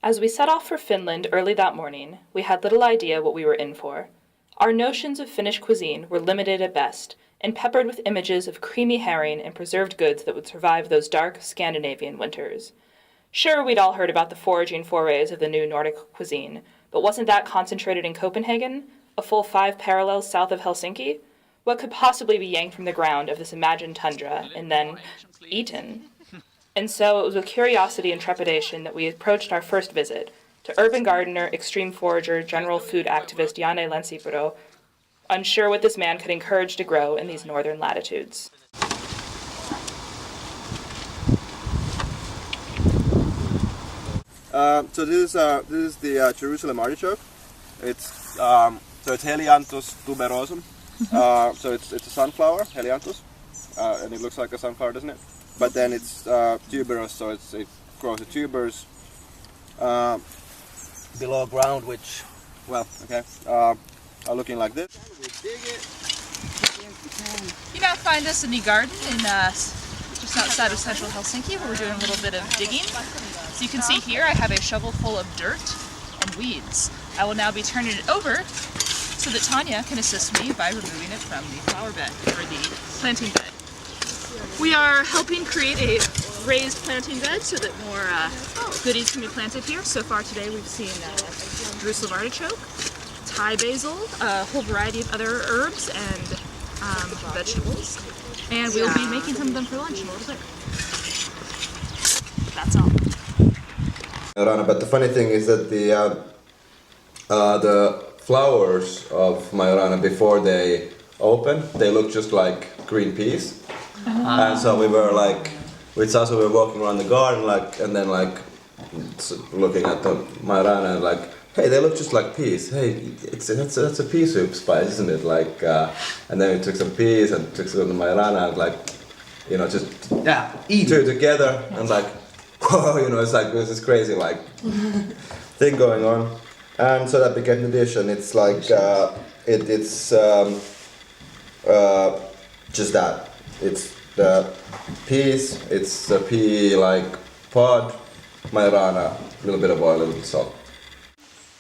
As we set off for Finland early that morning, we had little idea what we were in for. Our notions of Finnish cuisine were limited at best, and peppered with images of creamy herring and preserved goods that would survive those dark Scandinavian winters. Sure, we'd all heard about the foraging forays of the new Nordic cuisine, but wasn't that concentrated in Copenhagen, a full 5 parallels south of Helsinki? What could possibly be yanked from the ground of this imagined tundra and then eaten? And so it was with curiosity and trepidation that we approached our first visit to urban gardener, extreme forager, general food activist Janne Lensipuro, unsure what this man could encourage to grow in these northern latitudes. So this is the Jerusalem artichoke. It's Helianthus tuberosum. So it's a sunflower, Helianthus, and it looks like a sunflower, doesn't it? But then it's tuberous, so it grows the tubers below ground, which, are looking like this. We dig it. You now find us in the garden in just outside of central Helsinki, where we're doing a little bit of digging. So you can see here I have a shovel full of dirt and weeds. I will now be turning it over so that Tanya can assist me by removing it from the flower bed, or the planting bed. We are helping create a raised planting bed so that more goodies can be planted here. So far today we've seen Jerusalem artichoke, Thai basil, a whole variety of other herbs and vegetables. And we'll be making some of them for lunch in a little bit. That's all. But the funny thing is that the flowers of Majorana, before they open, they look just like green peas. And so we were like, with Sasu, we were walking around the garden, and then looking at the Majorana, and like, hey, they look just like peas. Hey, that's a pea soup spice, isn't it? And then we took some peas and took some of the Majorana, and just eat two together, and whoa, it's like this is crazy thing going on. And so that became the dish, and it's it's just that. It's the peas, it's the pea pod, Majorana, a little bit of oil, a little bit of salt.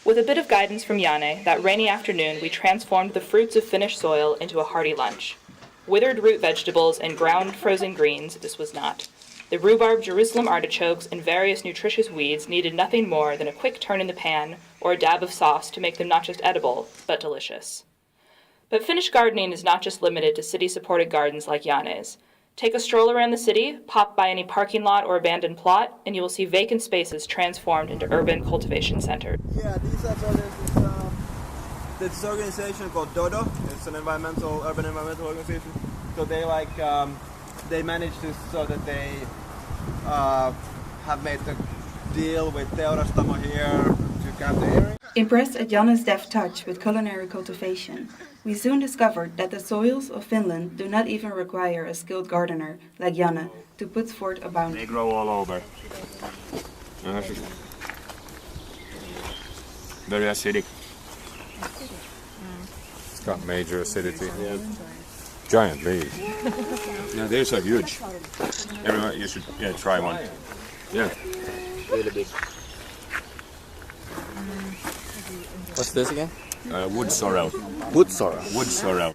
With a bit of guidance from Janne, that rainy afternoon we transformed the fruits of Finnish soil into a hearty lunch. Withered root vegetables and ground frozen greens, this was not. The rhubarb, Jerusalem artichokes, and various nutritious weeds needed nothing more than a quick turn in the pan or a dab of sauce to make them not just edible, but delicious. But Finnish gardening is not just limited to city-supported gardens like Janne's. Take a stroll around the city, pop by any parking lot or abandoned plot, and you will see vacant spaces transformed into urban cultivation centers. Yeah, there's this organization called Dodo. It's an urban environmental organization. So they manage this so that they have made the deal with Teurastamo here to cap the area. Impressed at Janne's deft touch with culinary cultivation, we soon discovered that the soils of Finland do not even require a skilled gardener like Janne to put forth a bounty. They grow all over. Very acidic. It's got major acidity. Yeah. Giant leaves. Yeah, these are huge. Everyone, you should try one. Yeah. Really big. What's this again? Wood sorrel. Wood sorrel. Wood sorrel.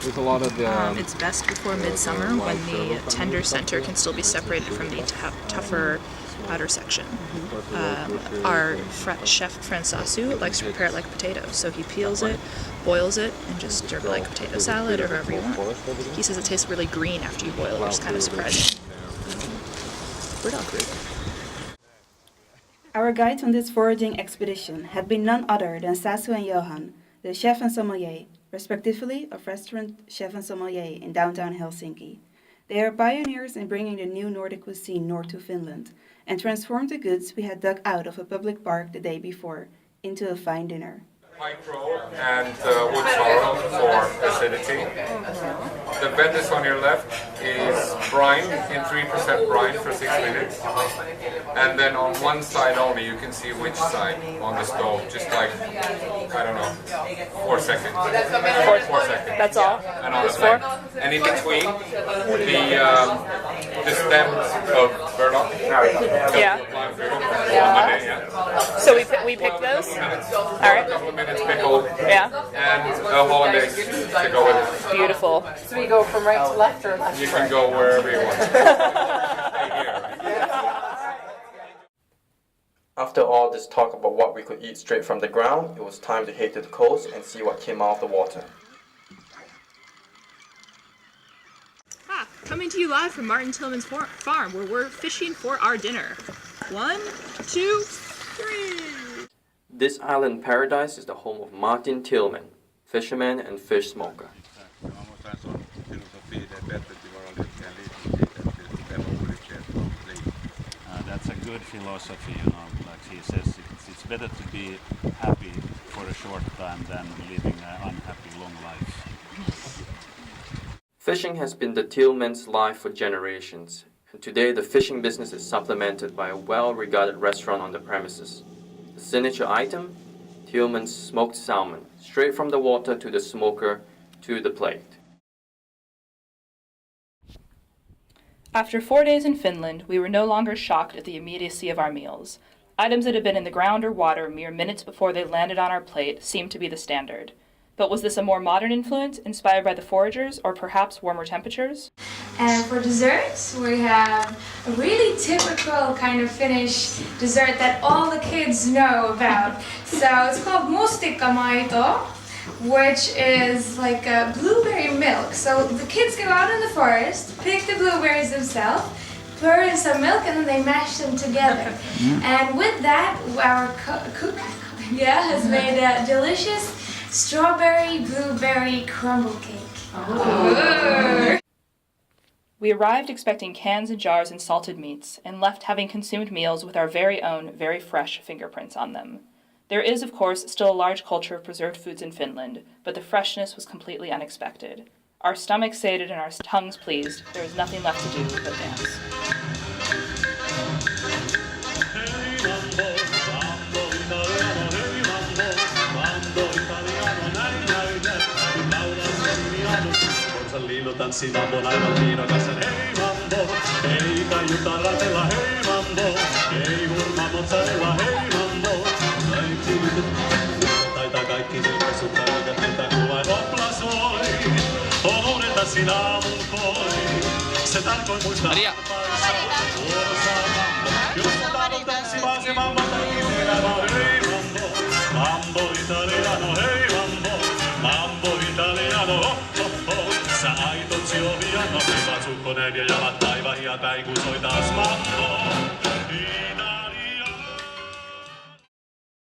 With a lot of the... It's best before midsummer when the tender center can still be separated from the tougher outer section. Our chef Fransasu likes to prepare it like potatoes, so he peels it, boils it, and just serve it like potato salad or however you want. He says it tastes really green after you boil it, which is kind of surprising. We're not great. Our guides on this foraging expedition had been none other than Sasu and Johan, the chef and sommelier, respectively of restaurant chef and sommelier in downtown Helsinki. They are pioneers in bringing the new Nordic cuisine north to Finland and transformed the goods we had dug out of a public park the day before into a fine dinner. Pike roll and wood sorrel for acidity. The bed is on your left is brine in 3% brine for 6 minutes, and then on one side only you can see which side on the stove, just like, I don't know, 4 seconds. 4 seconds. That's all? And on the Just 4? side. And in between, the stems of burdock. Yeah. So we pick those? Alright. A couple of minutes pickled. Yeah. And a hollandaise to go with it. Beautiful. So we go from right to left or left You to can right? go wherever you want. After all this talk about what we could eat straight from the ground, it was time to head to the coast and see what came out of the water. Coming to you live from Martin Tillman's farm, where we're fishing for our dinner. 1, 2, 3. This island paradise is the home of Martin Tillman, fisherman and fish smoker. That's a good philosophy, you know, like he says, it's better to be happy for a short time than living an unhappy long life. Fishing has been the Tillman's life for generations, and today the fishing business is supplemented by a well-regarded restaurant on the premises. The signature item? Tillman's smoked salmon, straight from the water to the smoker to the plate. After 4 days in Finland, we were no longer shocked at the immediacy of our meals. Items that had been in the ground or water mere minutes before they landed on our plate seemed to be the standard. But was this a more modern influence, inspired by the foragers, or perhaps warmer temperatures? And for desserts, we have a really typical kind of Finnish dessert that all the kids know about. So it's called mustikamaito, which is like a blueberry milk. So the kids go out in the forest, pick the blueberries themselves, pour in some milk, and then they mash them together. And with that, our cook has made a delicious strawberry blueberry crumble cake. Oh. We arrived expecting cans and jars and salted meats, and left having consumed meals with our very own, very fresh fingerprints on them. There is, of course, still a large culture of preserved foods in Finland, but the freshness was completely unexpected. Our stomachs sated and our tongues pleased, there was nothing left to do but dance. Tanssi mambo aivan viinokas hei mambo, ei tajuta ratella hei mambo, ei hurma mozzarella hei mambo, kaikki taitaa kaikki silmäsut tarkattaa kuvain oplasoi, oudenta sinä aamun koi, se tarkoi muistaa paissa, vuorosaa mambo, jos sun tahdot tanssimaan se mambo kaikki elämä hei mambo, mambo italiano hei mambo italiano ho ho ho. Sä aitot Silviano, hyvät sukkoneen ja jalat taivaan ja päin kun soi taas mambo.